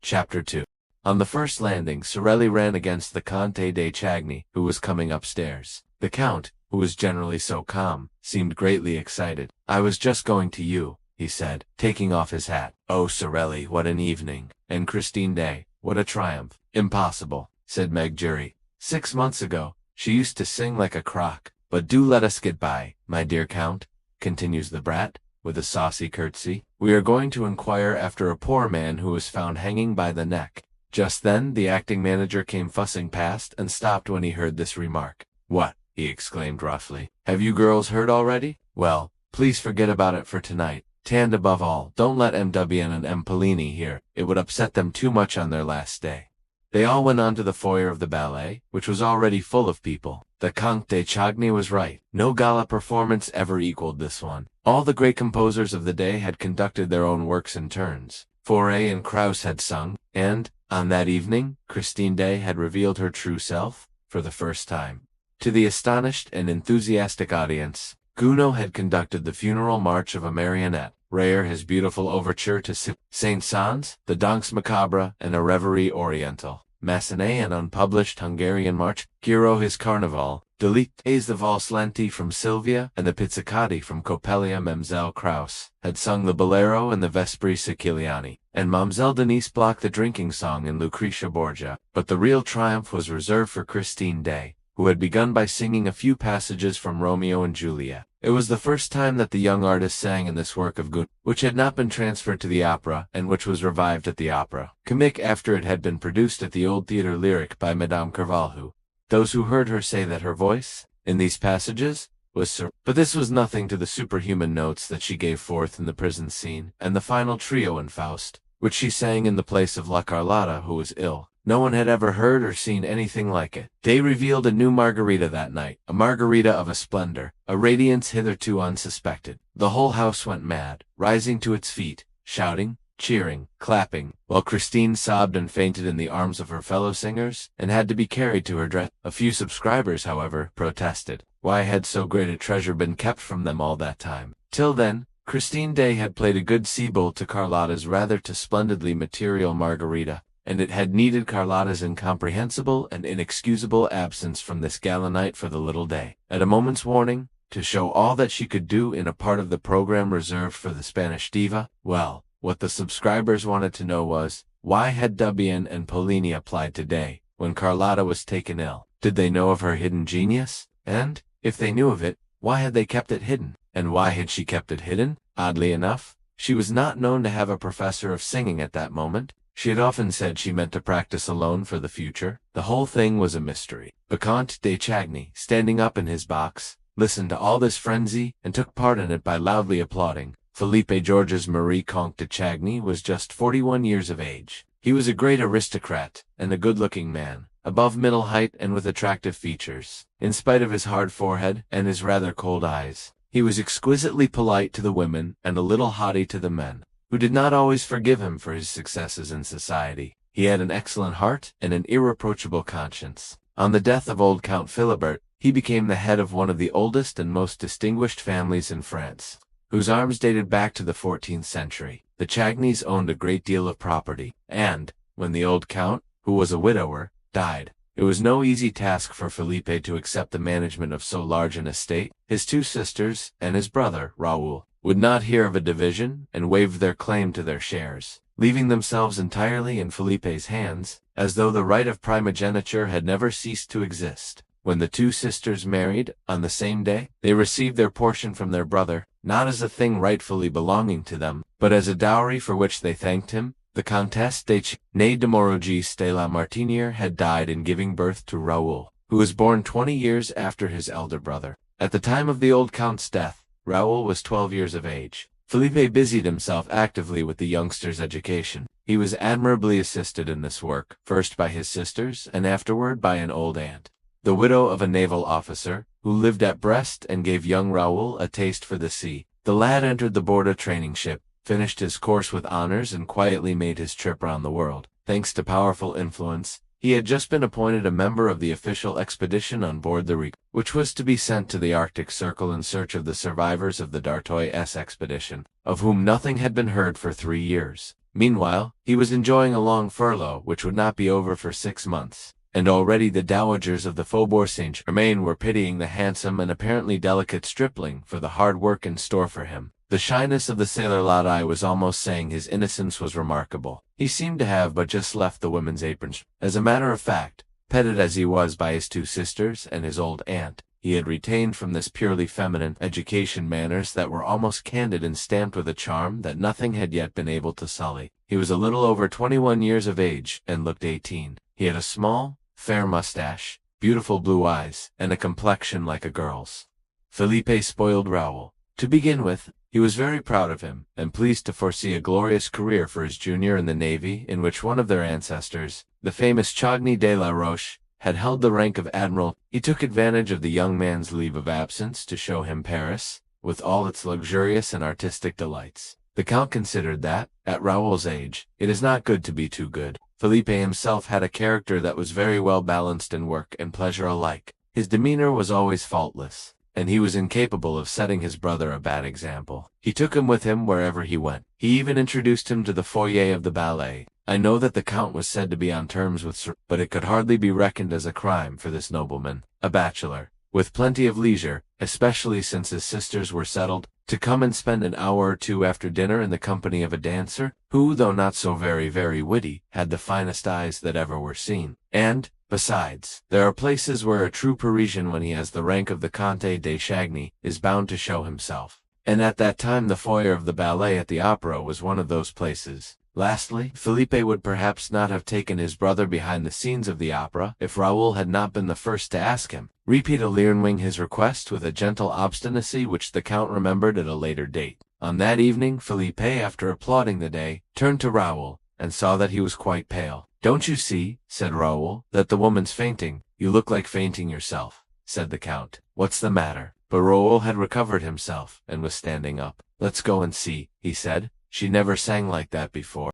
Chapter 2. On the first landing, Sorelli ran against the Conte de Chagny, who was coming upstairs. The Count, who was generally so calm, seemed greatly excited. "I was just going to you," he said, taking off his hat. "Oh, Sorelli, what an evening! And Christine Day, what a triumph!" "Impossible," said Meg Jury. "6 months ago, she used to sing like a crock. But do let us get by, my dear Count," continues the brat, with a saucy curtsy. "We are going to inquire after a poor man who was found hanging by the neck." Just then the acting manager came fussing past and stopped when he heard this remark. "What?" he exclaimed roughly. "Have you girls heard already? Well, please forget about it for tonight. And above all, don't let M.W. and M. Pellini hear. It would upset them too much on their last day." They all went on to the foyer of the ballet, which was already full of people. The Count de Chagny was right. No gala performance ever equaled this one. All the great composers of the day had conducted their own works in turns. Fauré and Krauss had sung, and, on that evening, Christine Day had revealed her true self, for the first time. To the astonished and enthusiastic audience, Gounod had conducted the funeral march of a marionette, Rayer his beautiful overture to Saint-Saëns, the Danse Macabre, and a Reverie Oriental, Massenet an unpublished Hungarian march, Giraud his Carnival, Delites the Valse Lente from Sylvia, and the Pizzicati from Coppelia. Mlle. Krauss had sung the Bolero and the Vespri Siciliani, and Mlle. Denise Bloch the drinking song in Lucretia Borgia. But the real triumph was reserved for Christine Day, who had begun by singing a few passages from Romeo and Juliet. It was the first time that the young artist sang in this work of Gounod, which had not been transferred to the opera, and which was revived at the Opera Comique after it had been produced at the Old Theatre Lyrique by Madame Carvalho. Those who heard her say that her voice, in these passages, was but this was nothing to the superhuman notes that she gave forth in the prison scene, and the final trio in Faust, which she sang in the place of La Carlotta, who was ill. No one had ever heard or seen anything like it. Day revealed a new Margarita that night, a Margarita of a splendor, a radiance hitherto unsuspected. The whole house went mad, rising to its feet, shouting, cheering, clapping, while Christine sobbed and fainted in the arms of her fellow singers, and had to be carried to her dress. A few subscribers, however, protested. Why had so great a treasure been kept from them all that time? Till then, Christine Day had played a good Sibyl to Carlotta's rather too splendidly material Margarita, and it had needed Carlotta's incomprehensible and inexcusable absence from this gala night for the little Day, at a moment's warning, to show all that she could do in a part of the program reserved for the Spanish diva. Well, what the subscribers wanted to know was, why had Dubian and Pollini applied to Day, when Carlotta was taken ill? Did they know of her hidden genius? And, if they knew of it, why had they kept it hidden? And why had she kept it hidden? Oddly enough, she was not known to have a professor of singing at that moment. She had often said she meant to practice alone for the future. The whole thing was a mystery. The Count de Chagny, standing up in his box, listened to all this frenzy, and took part in it by loudly applauding. Philippe Georges Marie Comte de Chagny was just 41 years of age. He was a great aristocrat, and a good-looking man, above middle height and with attractive features. In spite of his hard forehead and his rather cold eyes, he was exquisitely polite to the women and a little haughty to the men, who did not always forgive him for his successes in society. He had an excellent heart and an irreproachable conscience. On the death of old Count Philibert, he became the head of one of the oldest and most distinguished families in France, whose arms dated back to the 14th century. The Chagnys owned a great deal of property, and, when the old Count, who was a widower, died, it was no easy task for Felipe to accept the management of so large an estate. His 2 sisters, and his brother, Raoul, would not hear of a division, and waived their claim to their shares, leaving themselves entirely in Felipe's hands, as though the right of primogeniture had never ceased to exist. When the 2 sisters married, on the same day, they received their portion from their brother, not as a thing rightfully belonging to them, but as a dowry for which they thanked him. The Comtesse de née de Morogis de la Martinière had died in giving birth to Raoul, who was born 20 years after his elder brother. At the time of the old Count's death, Raoul was 12 years of age. Felipe busied himself actively with the youngster's education. He was admirably assisted in this work, first by his sisters and afterward by an old aunt, the widow of a naval officer, who lived at Brest and gave young Raoul a taste for the sea. The lad entered the Borda training ship, finished his course with honors, and quietly made his trip round the world. Thanks to powerful influence, he had just been appointed a member of the official expedition on board the Leroux, which was to be sent to the Arctic Circle in search of the survivors of the d'Artois expedition, of whom nothing had been heard for 3 years. Meanwhile, he was enjoying a long furlough which would not be over for 6 months. And already the dowagers of the Faubourg Saint-Germain were pitying the handsome and apparently delicate stripling for the hard work in store for him. The shyness of the sailor Lodi was almost saying his innocence was remarkable. He seemed to have but just left the women's aprons. As a matter of fact, petted as he was by his 2 sisters and his old aunt, he had retained from this purely feminine education manners that were almost candid and stamped with a charm that nothing had yet been able to sully. He was a little over 21 years of age and looked 18. He had a small, fair mustache, beautiful blue eyes, and a complexion like a girl's. Felipe spoiled Raoul. To begin with, he was very proud of him, and pleased to foresee a glorious career for his junior in the navy, in which one of their ancestors, the famous Chagny de la Roche, had held the rank of admiral. He took advantage of the young man's leave of absence to show him Paris, with all its luxurious and artistic delights. The Count considered that, at Raoul's age, it is not good to be too good. Felipe himself had a character that was very well balanced in work and pleasure alike. His demeanor was always faultless, and he was incapable of setting his brother a bad example. He took him with him wherever he went. He even introduced him to the foyer of the ballet. I know that the Count was said to be on terms with Sir, but it could hardly be reckoned as a crime for this nobleman, a bachelor, with plenty of leisure, especially since his sisters were settled, to come and spend an hour or 2 after dinner in the company of a dancer, who, though not so very witty, had the finest eyes that ever were seen. And, besides, there are places where a true Parisian, when he has the rank of the Comte de Chagny, is bound to show himself. And at that time the foyer of the ballet at the opera was one of those places. Lastly, Felipe would perhaps not have taken his brother behind the scenes of the opera if Raoul had not been the first to ask him. Repeat Leroux his request with a gentle obstinacy which the Count remembered at a later date. On that evening, Felipe, after applauding the day, turned to Raoul, and saw that he was quite pale. "Don't you see," said Raoul, "that the woman's fainting?" "You look like fainting yourself," said the Count. "What's the matter?" But Raoul had recovered himself, and was standing up. "Let's go and see," he said. "She never sang like that before."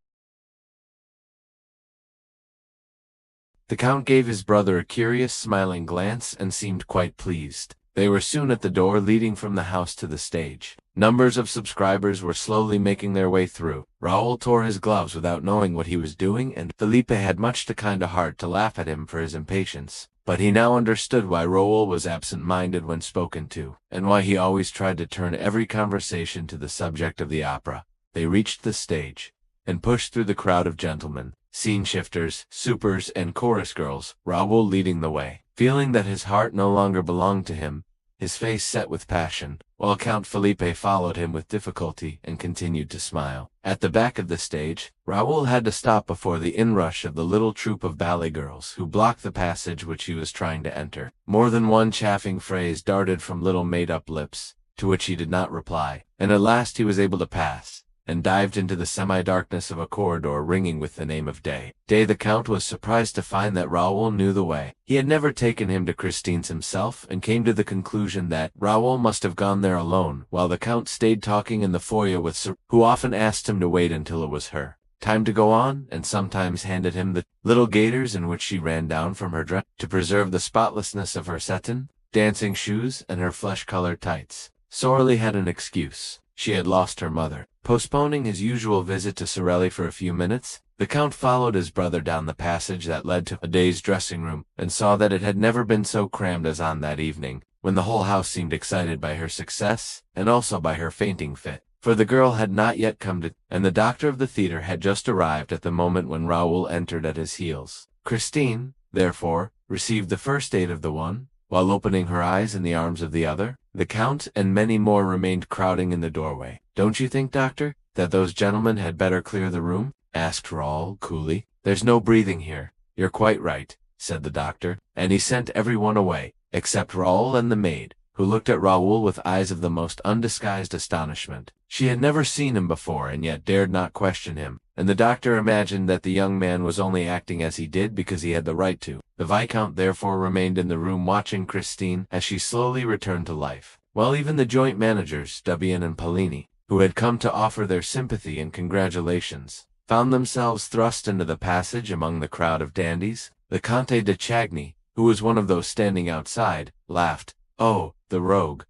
The Count gave his brother a curious, smiling glance and seemed quite pleased. They were soon at the door leading from the house to the stage. Numbers of subscribers were slowly making their way through. Raoul tore his gloves without knowing what he was doing, and Felipe had much too kind a heart to laugh at him for his impatience. But he now understood why Raoul was absent-minded when spoken to, and why he always tried to turn every conversation to the subject of the opera. They reached the stage, and pushed through the crowd of gentlemen, scene-shifters, supers, and chorus girls, Raoul leading the way. Feeling that his heart no longer belonged to him, his face set with passion, while Count Felipe followed him with difficulty and continued to smile. At the back of the stage, Raoul had to stop before the inrush of the little troop of ballet girls who blocked the passage which he was trying to enter. More than one chaffing phrase darted from little made-up lips, to which he did not reply, and at last he was able to pass, and dived into the semi-darkness of a corridor ringing with the name of Day. The Count was surprised to find that Raoul knew the way. He had never taken him to Christine's himself, and came to the conclusion that Raoul must have gone there alone, while the Count stayed talking in the foyer with Sir, who often asked him to wait until it was her time to go on, and sometimes handed him the little gaiters in which she ran down from her dress, to preserve the spotlessness of her satin, dancing shoes, and her flesh-colored tights. Sorely had an excuse. She had lost her mother. Postponing his usual visit to Sorelli for a few minutes, the Count followed his brother down the passage that led to Adé's dressing-room, and saw that it had never been so crammed as on that evening, when the whole house seemed excited by her success, and also by her fainting fit. For the girl had not yet come to, and the doctor of the theatre had just arrived at the moment when Raoul entered at his heels. Christine, therefore, received the first aid of the one, while opening her eyes in the arms of the other. The Count and many more remained crowding in the doorway. "Don't you think, doctor, that those gentlemen had better clear the room?" asked Raoul coolly. "There's no breathing here." "You're quite right," said the doctor, and he sent everyone away, except Raoul and the maid, who looked at Raoul with eyes of the most undisguised astonishment. She had never seen him before and yet dared not question him, and the doctor imagined that the young man was only acting as he did because he had the right to. The Viscount therefore remained in the room watching Christine as she slowly returned to life, while even the joint managers, Debian and Pellini, who had come to offer their sympathy and congratulations, found themselves thrust into the passage among the crowd of dandies. The Comte de Chagny, who was one of those standing outside, laughed. "Oh, the rogue,"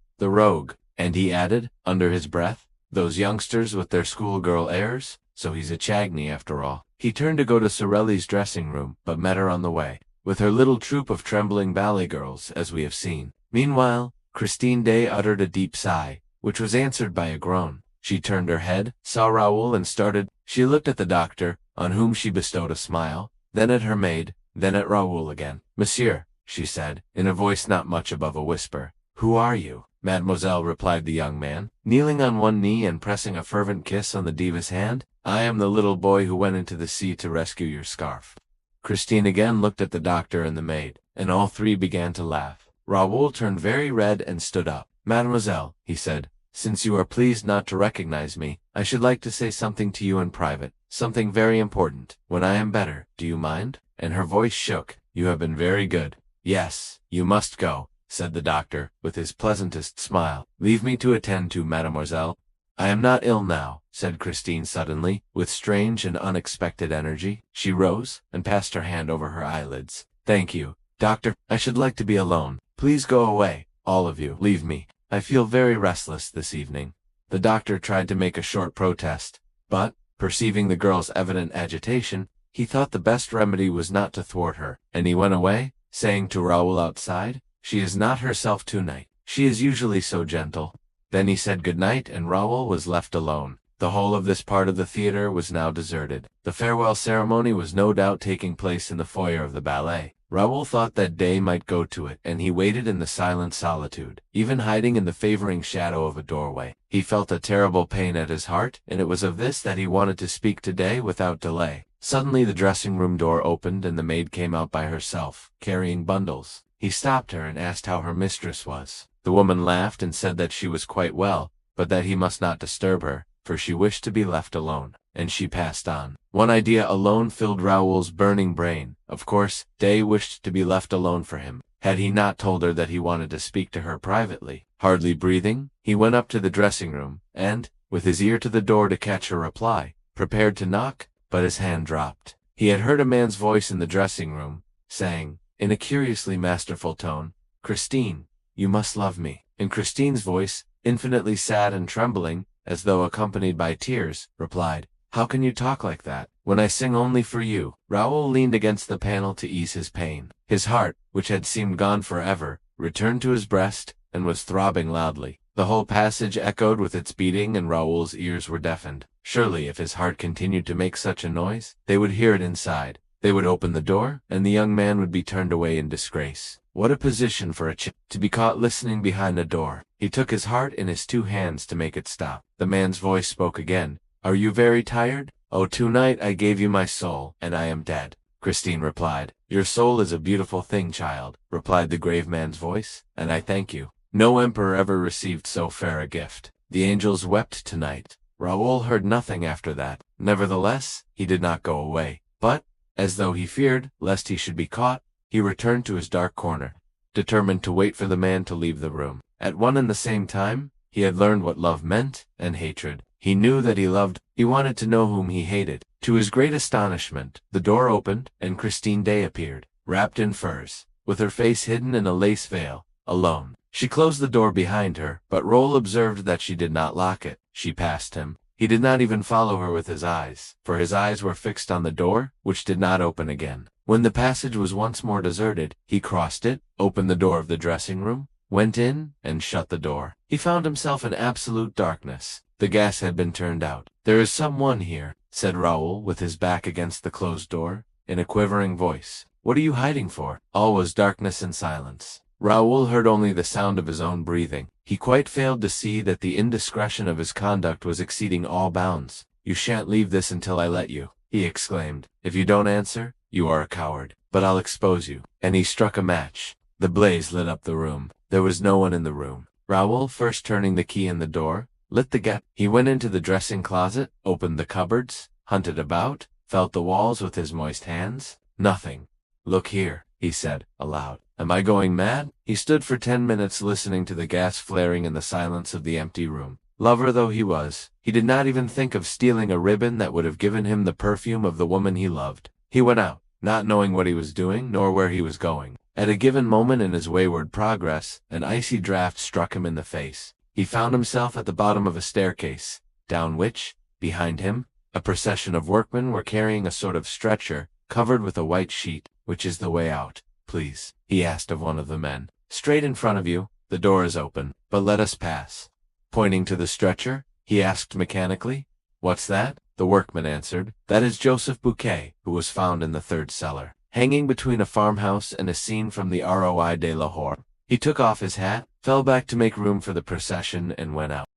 and he added, under his breath, "those youngsters with their schoolgirl airs." so he's a Chagny after all. He turned to go to Sorelli's dressing room, but met her on the way, with her little troop of trembling ballet girls, as we have seen. Meanwhile, Christine Day uttered a deep sigh, which was answered by a groan. She turned her head, saw Raoul, and started. She looked at the doctor, on whom she bestowed a smile, then at her maid, then at Raoul again. "Monsieur," she said, in a voice not much above a whisper, "who are you?" "Mademoiselle," replied the young man, kneeling on one knee and pressing a fervent kiss on the diva's hand, "I am the little boy who went into the sea to rescue your scarf." Christine again looked at the doctor and the maid, and all three began to laugh. Raoul turned very red and stood up. "Mademoiselle," he said, "since you are pleased not to recognize me, I should like to say something to you in private, something very important. When I am better, do you mind?" And her voice shook. "You have been very good." "Yes, you must go," said the doctor, with his pleasantest smile. "Leave me to attend to mademoiselle." "I am not ill now," said Christine suddenly, with strange and unexpected energy. She rose, and passed her hand over her eyelids. "Thank you, doctor. I should like to be alone. Please go away, all of you. Leave me. I feel very restless this evening." The doctor tried to make a short protest, but, perceiving the girl's evident agitation, he thought the best remedy was not to thwart her, and he went away, saying to Raoul outside, "She is not herself tonight. She is usually so gentle." Then he said good night, and Raoul was left alone. The whole of this part of the theater was now deserted. The farewell ceremony was no doubt taking place in the foyer of the ballet. Raoul thought that Day might go to it, and he waited in the silent solitude, even hiding in the favoring shadow of a doorway. He felt a terrible pain at his heart, and it was of this that he wanted to speak to Day without delay. Suddenly the dressing-room door opened, and the maid came out by herself, carrying bundles. He stopped her and asked how her mistress was. The woman laughed and said that she was quite well, but that he must not disturb her, for she wished to be left alone, and she passed on. One idea alone filled Raoul's burning brain. Of course, Day wished to be left alone for him. Had he not told her that he wanted to speak to her privately? Hardly breathing, he went up to the dressing-room, and, with his ear to the door to catch her reply, prepared to knock, but his hand dropped. He had heard a man's voice in the dressing-room, saying, in a curiously masterful tone, "Christine, you must love me." And Christine's voice, infinitely sad and trembling, as though accompanied by tears, replied, "How can you talk like that, when I sing only for you?" Raoul leaned against the panel to ease his pain. His heart, which had seemed gone forever, returned to his breast, and was throbbing loudly. The whole passage echoed with its beating, and Raoul's ears were deafened. Surely, if his heart continued to make such a noise, they would hear it inside. They would open the door, and the young man would be turned away in disgrace. What a position for a to be caught listening behind a door. He took his heart in his 2 hands to make it stop. The man's voice spoke again. "Are you very tired?" "Oh, tonight I gave you my soul, and I am dead," Christine replied. "Your soul is a beautiful thing, child," replied the grave man's voice, "and I thank you. No emperor ever received so fair a gift." The angels wept tonight. Raoul heard nothing after that. Nevertheless, he did not go away, but, as though he feared lest he should be caught, he returned to his dark corner, determined to wait for the man to leave the room. At one and the same time, he had learned what love meant, and hatred. He knew that he loved, he wanted to know whom he hated. To his great astonishment, the door opened, and Christine Day appeared, wrapped in furs, with her face hidden in a lace veil, alone. She closed the door behind her, but Raoul observed that she did not lock it. She passed him. He did not even follow her with his eyes, for his eyes were fixed on the door, which did not open again. When the passage was once more deserted, he crossed it, opened the door of the dressing-room, went in, and shut the door. He found himself in absolute darkness. The gas had been turned out. "There is someone here," said Raoul, with his back against the closed door, in a quivering voice. "What are you hiding for?" All was darkness and silence. Raoul heard only the sound of his own breathing. He quite failed to see that the indiscretion of his conduct was exceeding all bounds. "You shan't leave this until I let you," he exclaimed. "If you don't answer, you are a coward. But I'll expose you." And he struck a match. The blaze lit up the room. There was no one in the room. Raoul, first turning the key in the door, lit the gas. He went into the dressing closet, opened the cupboards, hunted about, felt the walls with his moist hands. Nothing. "Look here," he said, aloud. "Am I going mad?" He stood for 10 minutes listening to the gas flaring in the silence of the empty room. Lover though he was, he did not even think of stealing a ribbon that would have given him the perfume of the woman he loved. He went out, not knowing what he was doing, nor where he was going. At a given moment in his wayward progress, an icy draught struck him in the face. He found himself at the bottom of a staircase, down which, behind him, A procession of workmen were carrying a sort of stretcher, covered with a white sheet. "Which is the way out, please?" he asked of one of the men. "Straight in front of you. The door is open, but let us pass." Pointing to the stretcher, he asked mechanically, "What's that?" The workman answered, "That is Joseph Bouquet, who was found in the third cellar, hanging between a farmhouse and a scene from the Roi de Lahore." He took off his hat, fell back to make room for the procession, and went out.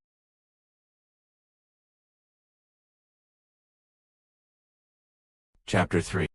Chapter 3.